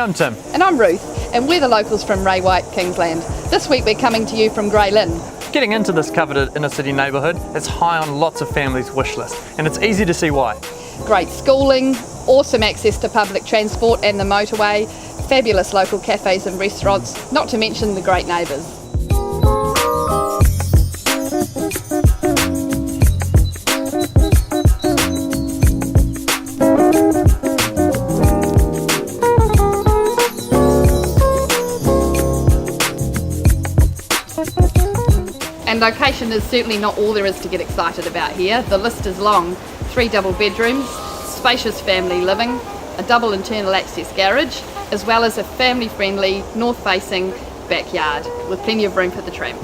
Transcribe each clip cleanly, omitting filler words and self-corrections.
I'm Tim. And I'm Ruth, and we're the locals from Ray White, Kingsland. This week we're coming to you from Lynn. Getting into this coveted inner city neighbourhood is high on lots of families' wish list, and it's easy to see why. Great schooling, awesome access to public transport and the motorway, fabulous local cafes and restaurants, not to mention the great neighbours. And location is certainly not all there is to get excited about here. The list is long. 3 double bedrooms, spacious family living, a double internal access garage, as well as a family-friendly, north-facing backyard with plenty of room for the tram.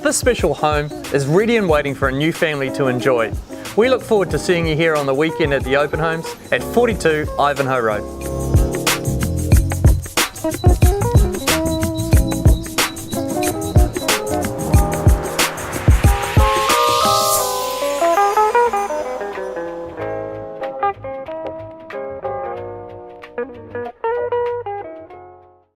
This special home is ready and waiting for a new family to enjoy. We look forward to seeing you here on the weekend at the open homes at 42 Ivanhoe Road.